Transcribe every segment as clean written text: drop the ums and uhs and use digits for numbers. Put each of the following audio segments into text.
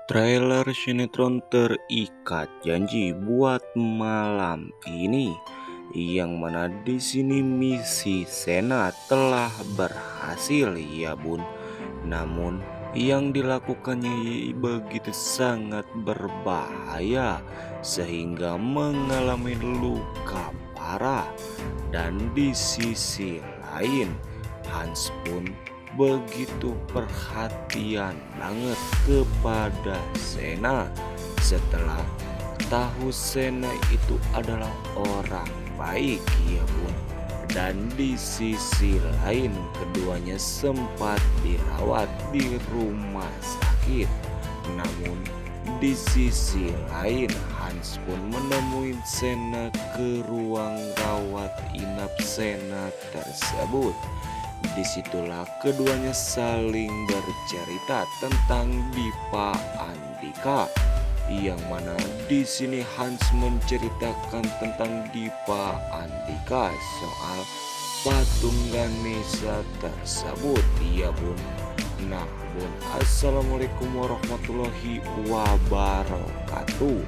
Trailer sinetron terikat janji buat malam ini, yang mana di sini misi Sena telah berhasil ya bun. Namun yang dilakukannya begitu sangat berbahaya sehingga mengalami luka parah. Dan di sisi lain Hans pun begitu perhatian banget kepada Sena setelah tahu Sena itu adalah orang baik ya bun. Dan di sisi lain keduanya sempat dirawat di rumah sakit. Namun di sisi lain Hans pun menemui Sena ke ruang rawat inap Sena tersebut. Disitulah keduanya saling bercerita tentang Dipa Andika, yang mana di sini Hans menceritakan tentang Dipa Andika soal patung Ganesha tersebut ya bun. Nah bun, assalamualaikum warahmatullahi wabarakatuh.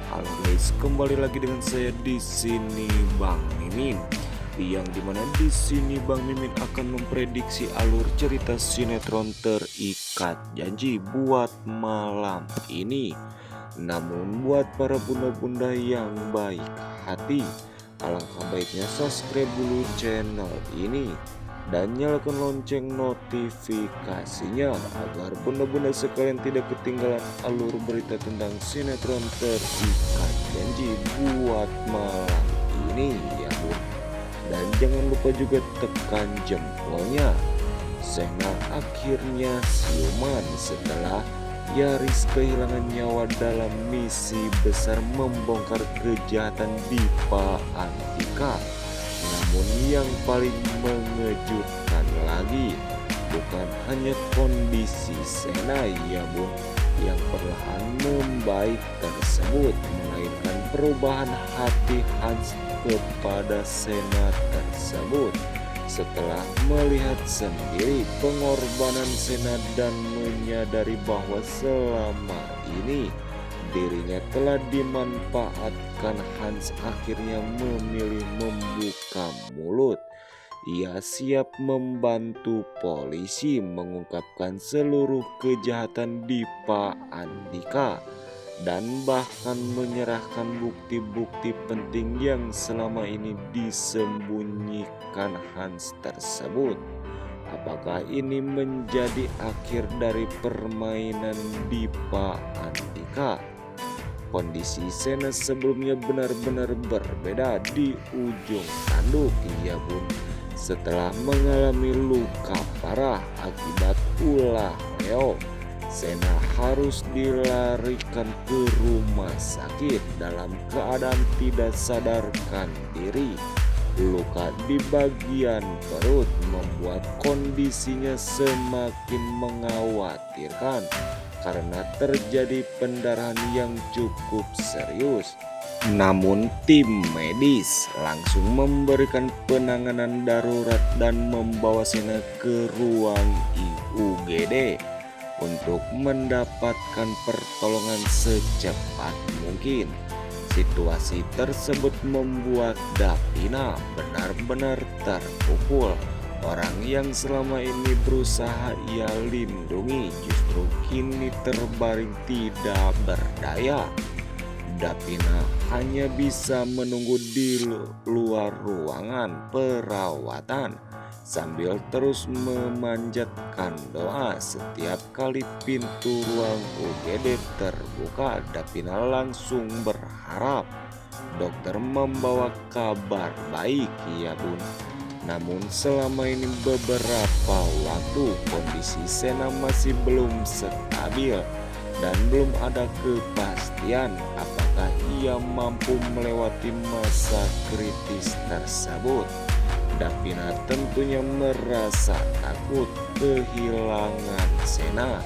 Halo guys, kembali lagi dengan saya di sini Bang Mimin, yang dimana di sini Bang Mimin akan memprediksi alur cerita sinetron terikat janji buat malam ini. Namun buat para bunda-bunda yang baik hati, alangkah baiknya subscribe dulu channel ini dan nyalakan lonceng notifikasinya agar bunda-bunda sekalian tidak ketinggalan alur berita tentang sinetron terikat janji buat malam ini ya bun. Dan jangan lupa juga tekan jempolnya. Sena akhirnya siuman setelah Yaris kehilangan nyawa dalam misi besar membongkar kejahatan Dipa Andika. Namun yang paling mengejutkan lagi bukan hanya kondisi Sena ya bun yang perlahan membaik tersebut, melainkan perubahan hati Hans kepada Sena tersebut setelah melihat sendiri pengorbanan Sena dan menyadari bahwa selama ini dirinya telah dimanfaatkan. Hans akhirnya memilih membuka mulut. Ia siap membantu polisi mengungkapkan seluruh kejahatan Dipa Andika dan bahkan menyerahkan bukti-bukti penting yang selama ini disembunyikan Hans tersebut. Apakah ini menjadi akhir dari permainan Dipa Andika? Kondisi Sena sebelumnya benar-benar berbeda di ujung tanduk ya bun. Setelah mengalami luka parah akibat ulah Leo, Sena harus dilarikan ke rumah sakit dalam keadaan tidak sadarkan diri. Luka di bagian perut membuat kondisinya semakin mengkhawatirkan karena terjadi pendarahan yang cukup serius. Namun tim medis langsung memberikan penanganan darurat dan membawa Sena ke ruang IUGD untuk mendapatkan pertolongan secepat mungkin. Situasi tersebut membuat Davina benar-benar terpukul. Orang yang selama ini berusaha ia lindungi justru kini terbaring tidak berdaya. Davina hanya bisa menunggu di luar ruangan perawatan sambil terus memanjatkan doa. Setiap kali pintu ruang UGD terbuka, Davina langsung berharap dokter membawa kabar baik ya bun. Namun selama ini beberapa waktu kondisi Sena masih belum stabil dan belum ada kepastian apakah ia mampu melewati masa kritis tersebut. Davina tentunya merasa takut kehilangan Sena,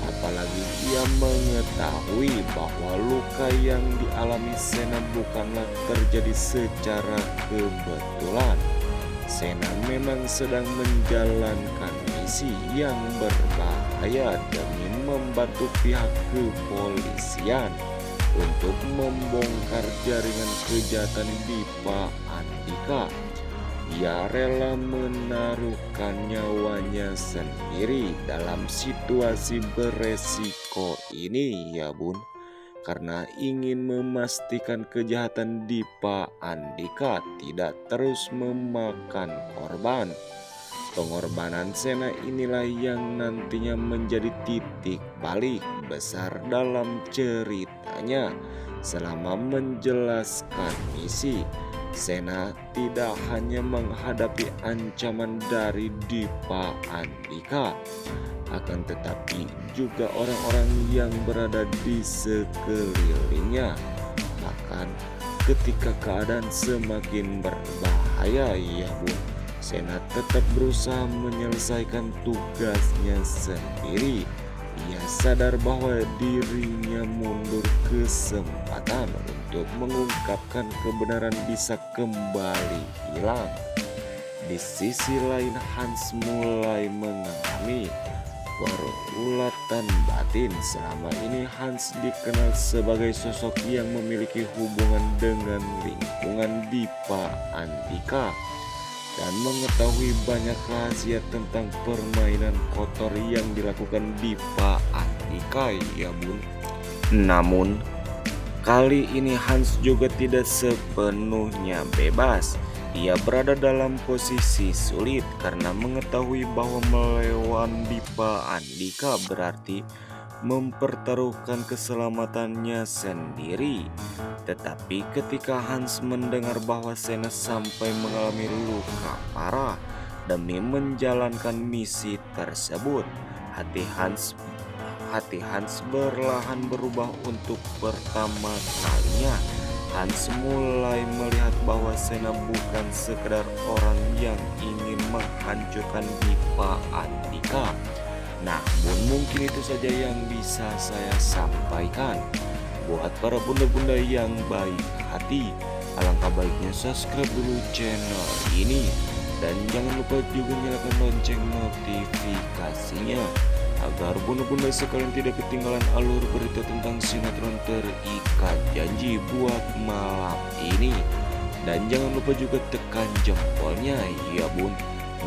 apalagi ia mengetahui bahwa luka yang dialami Sena bukanlah terjadi secara kebetulan. Sena memang sedang menjalankan misi yang berbahaya demi membantu pihak kepolisian untuk membongkar jaringan kejahatan Dipa Andika. Ia rela menaruhkan nyawanya sendiri dalam situasi beresiko ini ya bun, karena ingin memastikan kejahatan Dipa Andika tidak terus memakan korban. Pengorbanan Sena inilah yang nantinya menjadi titik balik besar dalam ceritanya. Selama menjelaskan misi, Sena tidak hanya menghadapi ancaman dari Dipa Andika, akan tetapi juga orang-orang yang berada di sekelilingnya. Bahkan ketika keadaan semakin berbahaya ya bun, Sena tetap berusaha menyelesaikan tugasnya sendiri. Ia sadar bahwa dirinya mundur kesempatan untuk mengungkapkan kebenaran bisa kembali hilang. Di sisi lain, Hans mulai mengalami perulatan batin. Selama ini Hans dikenal sebagai sosok yang memiliki hubungan dengan lingkungan Dipa Andika dan mengetahui banyak rahasia tentang permainan kotor yang dilakukan Dipa Andika ya bun. Namun kali ini Hans juga tidak sepenuhnya bebas. Ia berada dalam posisi sulit karena mengetahui bahwa melawan Dipa Andika berarti mempertaruhkan keselamatannya sendiri. Tetapi ketika Hans mendengar bahwa Sena sampai mengalami luka parah demi menjalankan misi tersebut, hati Hans perlahan berubah. Untuk pertama kalinya Hans mulai melihat bahwa Sena bukan sekedar orang yang ingin menghancurkan Dipa Andika. Nah bun, mungkin itu saja yang bisa saya sampaikan. Buat para bunda-bunda yang baik hati, alangkah baiknya subscribe dulu channel ini. Dan jangan lupa juga nyalakan lonceng notifikasinya, agar bunda-bunda sekalian tidak ketinggalan alur berita tentang sinetron terikat janji buat malam ini. Dan jangan lupa juga tekan jempolnya ya bun.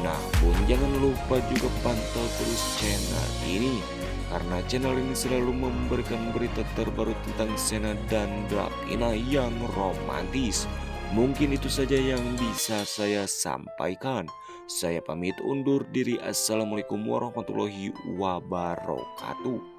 Nah bun, jangan lupa juga pantau terus channel ini, karena channel ini selalu memberikan berita terbaru tentang Sena dan Davina yang romantis. Mungkin itu saja yang bisa saya sampaikan. Saya pamit undur diri. Assalamualaikum warahmatullahi wabarakatuh.